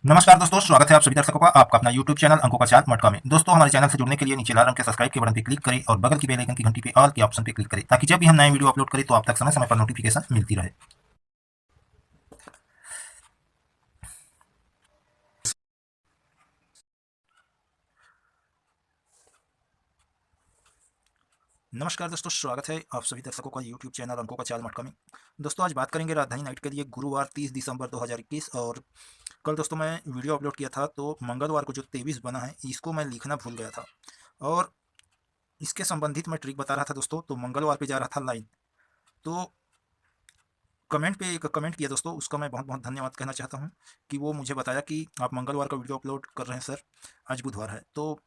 नमस्कार दोस्तों, स्वागत है आप सभी दर्शकों का आपका अपना YouTube चैनल अंकों का चाल मटका में। दोस्तों, हमारे चैनल से जुड़ने के लिए नीचे लाल रंग के सब्सक्राइब के बटन पर क्लिक करें और बगल की बेल आइकन की घंटी पे ऑल के ऑप्शन पे क्लिक करें ताकि जब भी हम नए वीडियो अपलोड करें तो आप तक समय समय पर नोटिफिकेशन मिलती रहे। नमस्कार दोस्तों, स्वागत है आप सभी दर्शकों का YouTube चैनल अंकों का चाल मटका में। दोस्तों, आज बात करेंगे राजधानी नाइट के लिए गुरुवार 30 दिसंबर 2021। और कल दोस्तों मैं वीडियो अपलोड किया था तो मंगलवार को जो 23 बना है इसको मैं लिखना भूल गया था और इसके संबंधित मैं ट्रिक बता रहा था दोस्तों। तो मंगलवार पे जा रहा था लाइन, तो कमेंट पे एक कमेंट किया दोस्तों, उसका मैं बहुत बहुत धन्यवाद कहना चाहता हूँ कि वो मुझे बताया कि आप मंगलवार का वीडियो अपलोड कर रहे हैं सर, आज बुधवार है। तो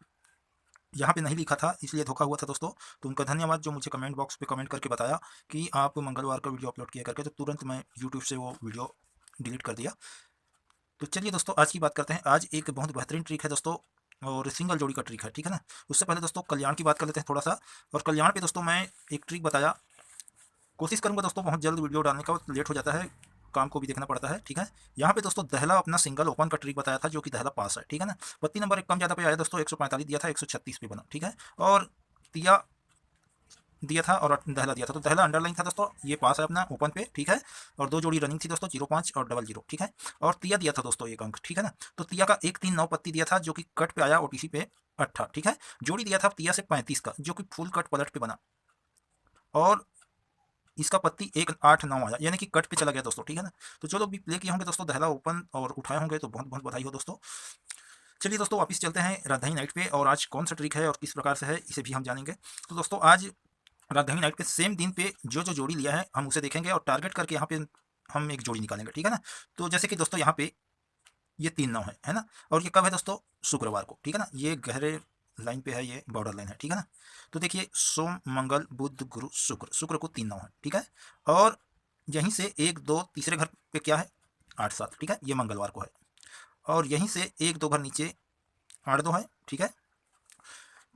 यहाँ पे नहीं लिखा था इसलिए धोखा हुआ था दोस्तों। तो उनका धन्यवाद जो मुझे कमेंट बॉक्स पे कमेंट करके बताया कि आप मंगलवार का वीडियो अपलोड किया करके, तो तुरंत मैं यूट्यूब से वो वीडियो डिलीट कर दिया। तो चलिए दोस्तों, आज की बात करते हैं। आज एक बहुत बेहतरीन ट्रिक है दोस्तों और सिंगल जोड़ी का ट्रिक है, ठीक है ना। उससे पहले दोस्तों कल्याण की बात कर लेते हैं थोड़ा सा। और कल्याण पे दोस्तों मैं एक ट्रिक बताया, कोशिश करूंगा दोस्तों बहुत जल्द वीडियो डालने का, लेट हो जाता है, काम को भी देखना पड़ता है, ठीक है। यहाँ पे दोस्तों दहला अपना सिंगल ओपन का ट्रिक बताया था जो कि दहला पास है, ठीक है ना। पत्ती नंबर एक कम ज़्यादा पे आया दोस्तों, 145 दिया था, 136 पे बना, ठीक है। और तिया दिया था और दहला दिया था, तो दहला अंडरलाइन था दोस्तों, ये पास है अपना ओपन पे, ठीक है। और दो जोड़ी रनिंग थी दोस्तों, 05 और 00, ठीक है। और तिया दिया था दोस्तों एक अंक, ठीक है ना। तो तिया का 139 पत्ती दिया था जो कि कट पे आया, ओटीसी पे 8, ठीक है। जोड़ी दिया था तिया से 35 का जो कि फुल कट पलट पे बना, और इसका पत्ती 189 आया, यानी कि कट पे चला गया दोस्तों, ठीक है ना। तो जो लोग भी प्ले किए होंगे दोस्तों दहला ओपन और उठाए होंगे तो बहुत बहुत बधाई हो दोस्तों। चलिए दोस्तों, वापस चलते हैं राजधानी नाइट पे, और आज कौन सा ट्रिक है और किस प्रकार से है इसे भी हम जानेंगे। तो दोस्तों आज राजधानी नाइट पे सेम दिन पे जो जो जोड़ी लिया है हम उसे देखेंगे और टारगेट करके यहाँ पे हम एक जोड़ी निकालेंगे, ठीक है ना। तो जैसे कि दोस्तों यहाँ पे ये 3-9 है ना। और ये कब है दोस्तों, शुक्रवार को, ठीक है ना। ये गहरे लाइन पे है, ये बॉर्डर लाइन है, ठीक है ना। तो देखिए सोम मंगल बुध गुरु शुक्र, शुक्र को 3-9 है, ठीक है। और यहीं से 1-2 तीसरे घर पे क्या है, 8-7, ठीक है, ये मंगलवार को है। और यहीं से 1-2 घर नीचे 8-2 है, ठीक है।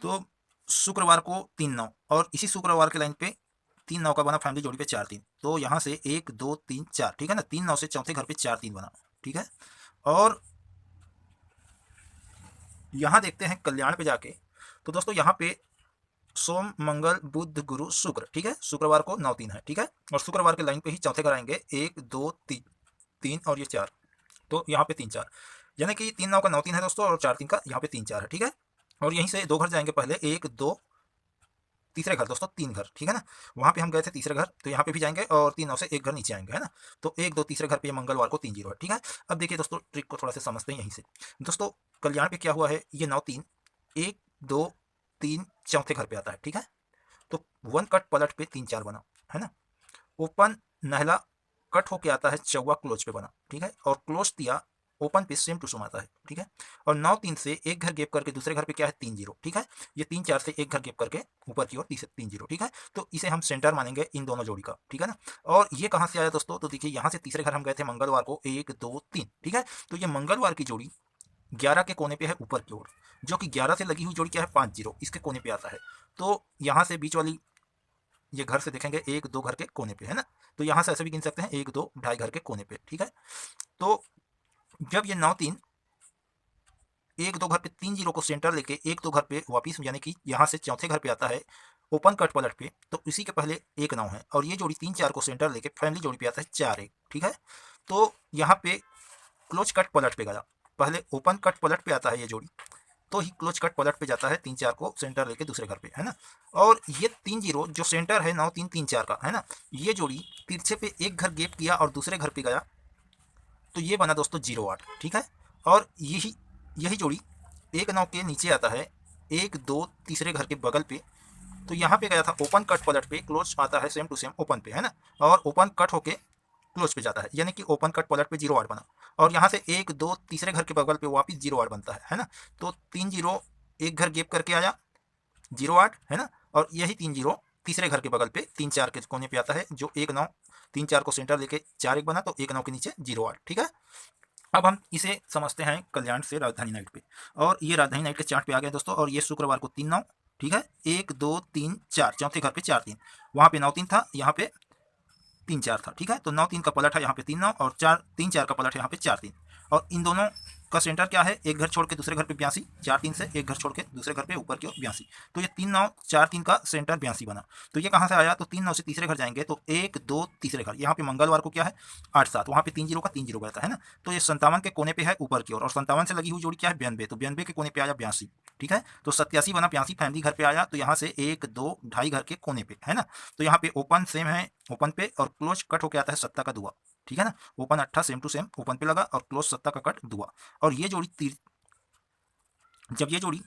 तो शुक्रवार को 3-9, और इसी शुक्रवार के लाइन पे 3-9 का बना फैमिली जोड़ी पे 4-3, तो यहाँ से 1-2-3-4, ठीक है ना। 3-9 से चौथे घर पे 4-3 बना, ठीक है। और यहाँ देखते हैं कल्याण पे जाके, तो दोस्तों यहाँ पे सोम मंगल बुध गुरु शुक्र, ठीक है, शुक्रवार को 9-3 है, ठीक है। और शुक्रवार के लाइन पे ही चौथे घर आएंगे 1-2-3, 3 और ये 4, तो यहाँ पे 3-4, यानी कि 3-9 का 9-3 है दोस्तों, और 4-3 का यहाँ पे 3-4 है, ठीक है। और यहीं से दो घर जाएंगे पहले, 1-2 तीसरे घर दोस्तों, 3 घर, ठीक है ना। वहाँ पे हम गए थे तीसरे घर, तो यहाँ पे भी जाएंगे और 3-9 से एक घर नीचे आएंगे, है ना। तो 1-2 तीसरे घर पे मंगलवार को 3-0 है, ठीक है। अब देखिए दोस्तों ट्रिक को थोड़ा सा समझते हैं यहीं से। दोस्तों कल्याण पे क्या हुआ है, ये 9-3, 1-2-3 चौथे घर पे आता है, ठीक है। तो 1 कट पलट पे 3-4 बना, है ना। ओपन नहला कट होके आता है चौवा क्लोज पे बना, ठीक है। और क्लोज दिया ओपन पे सेम टू सेम आता है, ठीक है। और 9-3 से एक घर गेप करके दूसरे घर पे क्या है, 3-0, ठीक है। ये 3-4 से एक घर गेप करके ऊपर की ओर 3-0, ठीक है। तो इसे हम सेंटर मानेंगे इन दोनों जोड़ी का, ठीक है ना। और ये कहाँ से आया दोस्तों, तो देखिए यहाँ से तीसरे घर हम गए थे मंगलवार को, 1-2-3, ठीक है। तो ये मंगलवार की जोड़ी 11 के कोने पे है ऊपर की ओर, जो कि 11 से लगी हुई जोड़ी क्या है, 5-0 इसके कोने पे आता है। तो यहाँ से बीच वाली ये घर से देखेंगे 1-2 घर के कोने पे, है ना। तो यहाँ से ऐसे भी गिन सकते हैं 1-2 ढाई घर के कोने पे, ठीक है। तो जब ये 9-3 1-2 घर पे 3-0 को सेंटर लेके 1-2 घर पे वापिस, यानी कि यहाँ से चौथे घर पे आता है ओपन कट पलट पे, तो इसी के पहले 1-9 है, और ये जोड़ी 3-4 को सेंटर लेके फैमिली जोड़ी पे आता है 4-1, ठीक है। तो यहाँ पे क्लोज कट पलट पे गया, पहले ओपन कट पलट पे आता है ये जोड़ी, तो ही क्लोज कट पलट पे जाता है 3-4 को सेंटर लेके दूसरे घर पे, है ना। और ये 3-0 जो सेंटर है 9-3-3-4 का, है ना, ये जोड़ी तिरछे पे एक घर गेप किया और दूसरे घर पे गया, तो ये बना दोस्तों 0-8, ठीक है। और यही यही जोड़ी 1-9 के नीचे आता है 1-2 तीसरे घर के बगल पे, तो यहाँ पे गया था ओपन कट पलट पे, क्लोज आता है सेम टू सेम ओपन पे, है ना। और ओपन कट होके क्लोज पे जाता है, यानी कि ओपन कट पलट पे 0-8 बना। और यहाँ से 1-2 तीसरे घर के बगल पे वापिस 0-8 बनता है ना। तो 3-0 एक घर गेप करके आया 0-8, है ना। और यही 3-0 तीसरे घर के बगल पे 3-4 के कोने पे आता है, जो 1-9 3-4 को सेंटर लेके 4-1 बना, तो 1-9 के नीचे 0-8, ठीक है। अब हम इसे समझते हैं कल्याण से राजधानी नाइट पे, और ये राजधानी नाइट के चार्ट पे आ गए दोस्तों। और ये शुक्रवार को 3-9, ठीक है, 1-2-3-4 चौथे घर पे 4-3, वहाँ पे 9-3 था, यहाँ पे 3-4 था, ठीक है। तो 9-3 का पलट है यहाँ पे 3-9, और 4-3-4 का पलट है यहाँ पे 4-3, और इन दोनों का सेंटर क्या है, एक घर छोड़ के दूसरे घर पे 82, 4 3 से एक घर छोड़ के दूसरे घर पे ऊपर की ओर 82, तो ये 3 9 4 3 का सेंटर 82 बना। तो ये कहाँ से आया, तो 3 9 से तीसरे घर जाएंगे तो 1 2 तीसरे घर, यहाँ पे मंगलवार को क्या है 8 7, वहाँ पे 3 0 का 3 0 बता है ना। तो ये 57 के कोने पे है ऊपर की ओर, और 57 से लगी हुई जोड़ी क्या है 92, तो 92 के कोने पे आया 82, ठीक है। तो 87 बना 82 फैमिली घर पे आया, तो यहाँ से 1 2 2.5 घर के कोने पे है ना। तो यहाँ पे ओपन सेम है ओपन पे, और क्लोज कट होके आता है 7 का दुआ, ठीक है ना। Open 8 same to same open पे लगा और क्लोज 7 का कट दुआ। और ये जोड़ी जब ये जोड़ी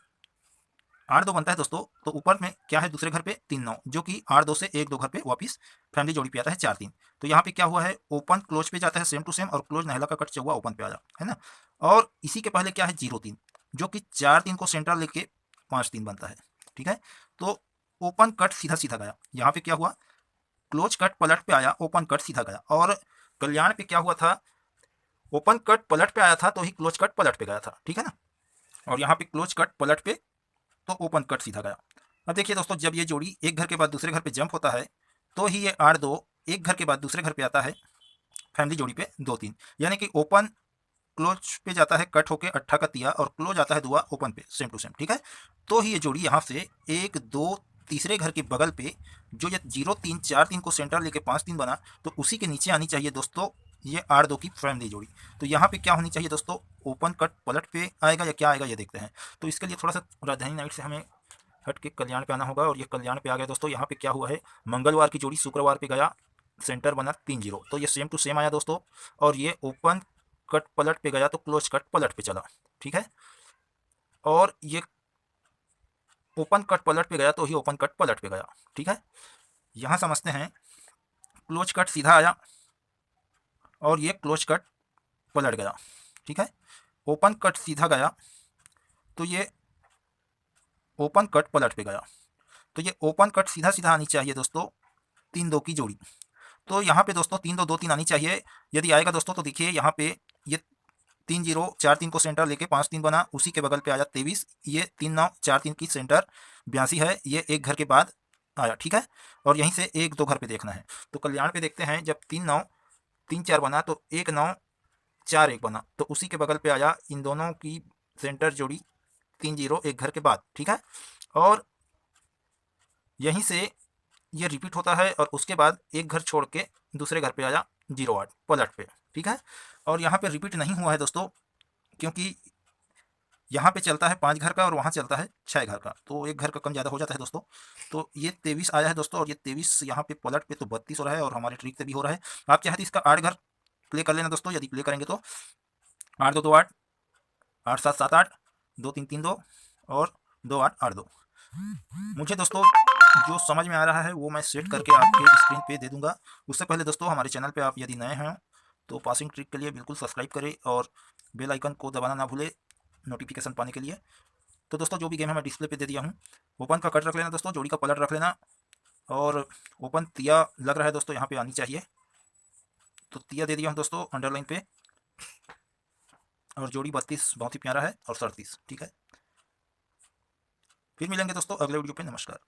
8 2 बनता है दोस्तों, तो ऊपर में क्या है दूसरे घर पे 3 9, जो कि 8 2 से 1 2 घर पे वापिस फैमिली जोड़ी पे आता है 4 3। तो यहाँ पे क्या हुआ है, ओपन क्लोज पे जाता है सेम टू सेम, और क्लोज नहला का कट चौवा ओपन पे आया है ना। और इसी के पहले क्या है 0 3, जो कि 4 3 को सेंटर लेके 5 3 बनता है, ठीक है। तो ओपन कट सीधा सीधा गया, यहाँ पे क्या हुआ क्लोज कट पलट पे आया, ओपन कट सीधा गया। और कल्याण पे क्या हुआ था, ओपन कट पलट पे आया था तो ही क्लोज कट पलट पे गया था, ठीक है ना। और यहाँ पे क्लोज कट पलट पे तो ओपन कट सीधा गया। अब देखिए दोस्तों, जब ये जोड़ी एक घर के बाद दूसरे घर पे जंप होता है तो ही ये 8 2 एक घर के बाद दूसरे घर पे आता है फैमिली जोड़ी पे 2 3, यानी कि ओपन क्लोज पे जाता है कट होके 8 का तिया, और क्लोज आता है दुआ ओपन पे सेम टू सेम, ठीक है। तो ही ये जोड़ी यहाँ से 1 2 तीसरे घर के बगल पे जो ये 0 3 4 3 को सेंटर लेके 5 3 बना, तो उसी के नीचे आनी चाहिए दोस्तों ये 8 2 की फैमिली जोड़ी। तो यहाँ पे क्या होनी चाहिए दोस्तों, ओपन कट पलट पे आएगा या क्या आएगा ये देखते हैं। तो इसके लिए थोड़ा सा राजधानी नाइट से हमें हट के कल्याण पे आना होगा, और ये कल्याण पे आ गया दोस्तों। यहाँ पे क्या हुआ है, मंगलवार की जोड़ी शुक्रवार पे गया, सेंटर बना 3 0, तो ये सेम टू सेम आया दोस्तों। और ये ओपन कट पलट पे गया तो क्लोज कट पलट पे चला, ठीक है। और ये ओपन कट पलट पे गया तो ही ओपन कट पलट पे गया, ठीक है। यहाँ समझते हैं, क्लोज कट सीधा आया और ये क्लोज कट पलट गया, ठीक है। ओपन कट सीधा गया तो ये ओपन कट पलट पे गया, तो ये ओपन कट सीधा सीधा आनी चाहिए दोस्तों 3 2 की जोड़ी। तो यहाँ पे दोस्तों 3 2 2 3 आनी चाहिए। यदि आएगा दोस्तों तो देखिए यहाँ पे ये 3 0 4 3 को सेंटर लेके 5 3 बना, उसी के बगल पे आया 23, ये 3 9 4 3 की सेंटर 82 है, ये एक घर के बाद आया, ठीक है। और यहीं से 1 2 घर पे देखना है। तो कल्याण पे देखते हैं, जब 3 9 3 4 बना तो 1 9 4 1 बना, तो उसी के बगल पे आया इन दोनों की सेंटर जोड़ी 3 0 एक घर के बाद, ठीक है। और यहीं से ये रिपीट होता है, और उसके बाद एक घर छोड़ के दूसरे घर पे आया 0 8 पलट पे, ठीक है। और यहाँ पे रिपीट नहीं हुआ है दोस्तों, क्योंकि यहाँ पे चलता है 5 घर का और वहाँ चलता है 6 घर का, तो एक घर का कम ज़्यादा हो जाता है दोस्तों। तो ये 23 आया है दोस्तों, और ये 23 यहाँ पे पलट पे तो 32 हो रहा है, और हमारे ट्रिक से भी हो रहा है। आप चाहे तो इसका 8 घर प्ले कर लेना दोस्तों, यदि प्ले करेंगे तो 8 2 2 8 8 7 7 8 2 3 3 2 और 2 8 8 2। मुझे दोस्तों जो समझ में आ रहा है वो मैं सेट करके आपके स्क्रीन पे दे दूंगा। उससे पहले दोस्तों हमारे चैनल पे आप यदि नए हैं तो पासिंग ट्रिक के लिए बिल्कुल सब्सक्राइब करें, और बेल आइकन को दबाना ना भूलें नोटिफिकेशन पाने के लिए। तो दोस्तों जो भी गेम है मैं डिस्प्ले पे दे दिया हूँ। ओपन का कट रख लेना दोस्तों, जोड़ी का पलट रख लेना, और ओपन तिया लग रहा है दोस्तों यहाँ पे आनी चाहिए, तो तिया दे दिया हूँ दोस्तों अंडरलाइन पे। और जोड़ी 32 बहुत ही प्यारा है, और 37, ठीक है। फिर मिलेंगे दोस्तों अगले वीडियो पे, नमस्कार।